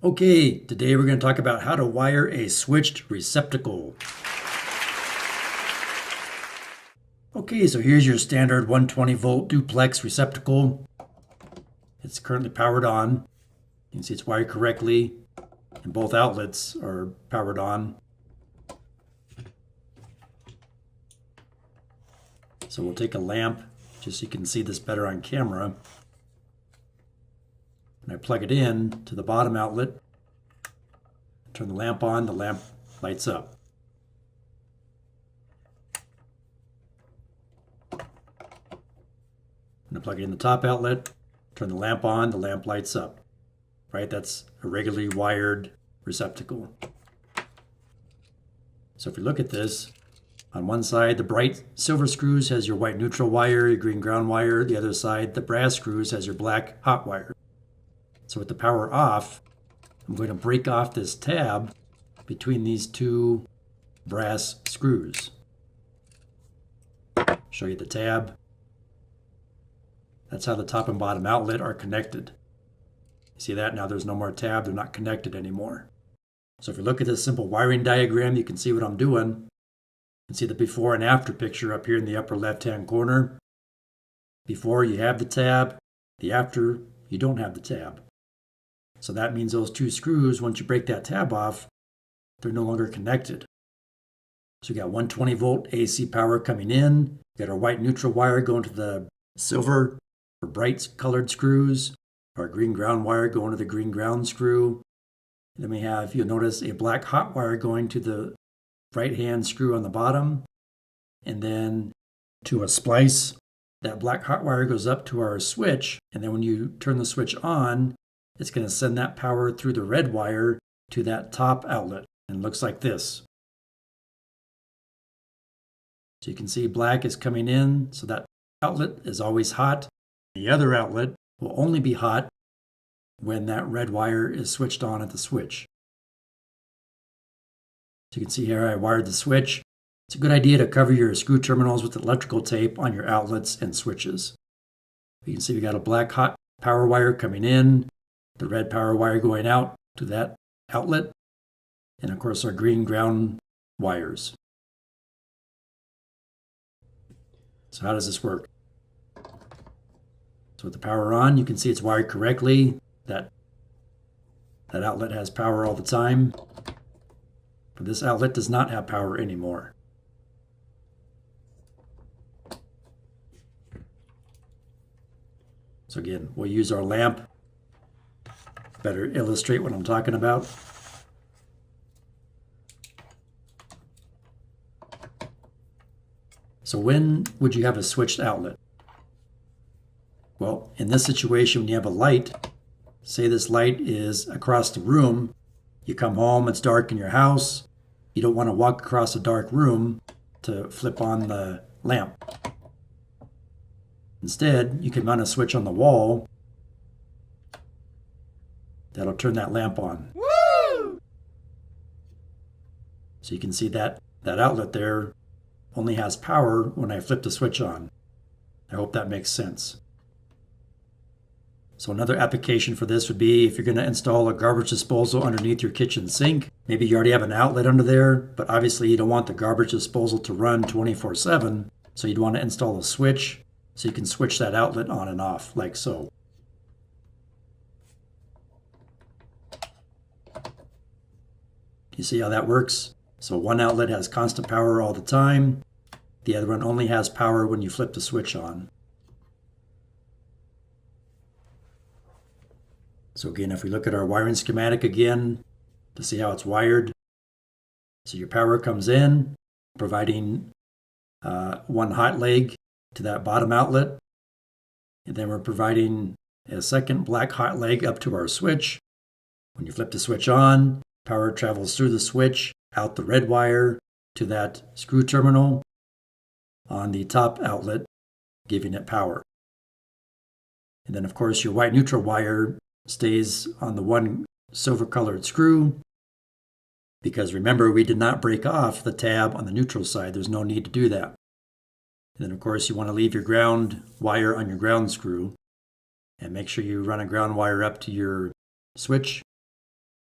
Okay, today we're going to talk about how to wire a switched receptacle. Okay, so here's your standard 120 volt duplex receptacle. It's currently powered on. You can see it's wired correctly, and both outlets are powered on. So we'll take a lamp, just so you can see this better on camera. And I plug it in to the bottom outlet. Turn the lamp on, the lamp lights up. And I plug it in the top outlet, turn the lamp on, the lamp lights up. Right, that's a regularly wired receptacle. So if you look at this, on one side, the bright silver screws has your white neutral wire, your green ground wire. The other side, the brass screws has your black hot wire. So with the power off, I'm going to break off this tab between these two brass screws. Show you the tab. That's how the top and bottom outlet are connected. You see that? Now there's no more tab. They're not connected anymore. So if you look at this simple wiring diagram, you can see what I'm doing. You can see the before and after picture up here in the upper left-hand corner. Before, you have the tab. The after, you don't have the tab. So that means those two screws, once you break that tab off, they're no longer connected. So you got 120 volt AC power coming in. You got our white neutral wire going to the silver or bright colored screws. Our green ground wire going to the green ground screw. Then we have, you'll notice, a black hot wire going to the right hand screw on the bottom. And then to a splice, that black hot wire goes up to our switch. And then when you turn the switch on, it's going to send that power through the red wire to that top outlet. And it looks like this. So you can see black is coming in, so that outlet is always hot. The other outlet will only be hot when that red wire is switched on at the switch. So you can see here I wired the switch. It's a good idea to cover your screw terminals with electrical tape on your outlets and switches. You can see we got a black hot power wire coming in, the red power wire going out to that outlet, and of course our green ground wires. So how does this work? So with the power on, you can see it's wired correctly. That outlet has power all the time. But this outlet does not have power anymore. So again, we'll use our lamp. Better illustrate what I'm talking about. So when would you have a switched outlet? Well, in this situation, when you have a light, say this light is across the room, you come home, it's dark in your house, you don't want to walk across a dark room to flip on the lamp. Instead, you can mount a switch on the wall that'll turn that lamp on. Woo! So you can see that outlet there only has power when I flip the switch on. I hope that makes sense. So another application for this would be if you're going to install a garbage disposal underneath your kitchen sink. Maybe you already have an outlet under there, but obviously you don't want the garbage disposal to run 24/7. So you'd want to install a switch so you can switch that outlet on and off like so. You see how that works? So one outlet has constant power all the time. The other one only has power when you flip the switch on. So again, if we look at our wiring schematic again to see how it's wired. So your power comes in, providing one hot leg to that bottom outlet. And then we're providing a second black hot leg up to our switch. When you flip the switch on, power travels through the switch, out the red wire to that screw terminal on the top outlet, giving it power. And then of course your white neutral wire stays on the one silver colored screw, because remember, we did not break off the tab on the neutral side. There's no need to do that. And then of course you want to leave your ground wire on your ground screw, and make sure you run a ground wire up to your switch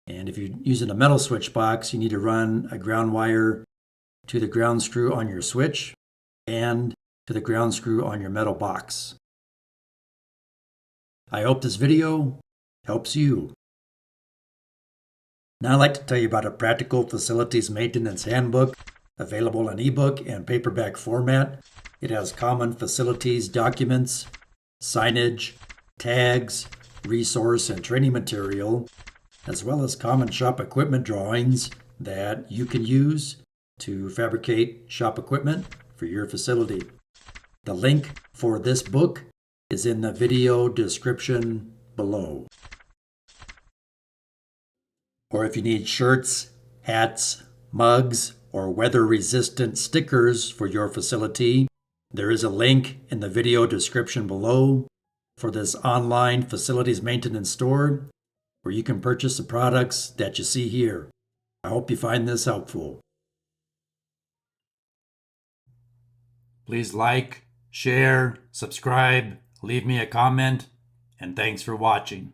And if you're using a metal switch box, you need to run a ground wire to the ground screw on your switch and to the ground screw on your metal box. I hope this video helps you. Now I'd like to tell you about a practical facilities maintenance handbook available in ebook and paperback format. It has common facilities documents, signage, tags, resource and training material, as well as common shop equipment drawings that you can use to fabricate shop equipment for your facility. The link for this book is in the video description below. Or if you need shirts, hats, mugs, or weather-resistant stickers for your facility, there is a link in the video description below for this online facilities maintenance store where you can purchase the products that you see here. I hope you find this helpful. Please like, share, subscribe, leave me a comment, and thanks for watching.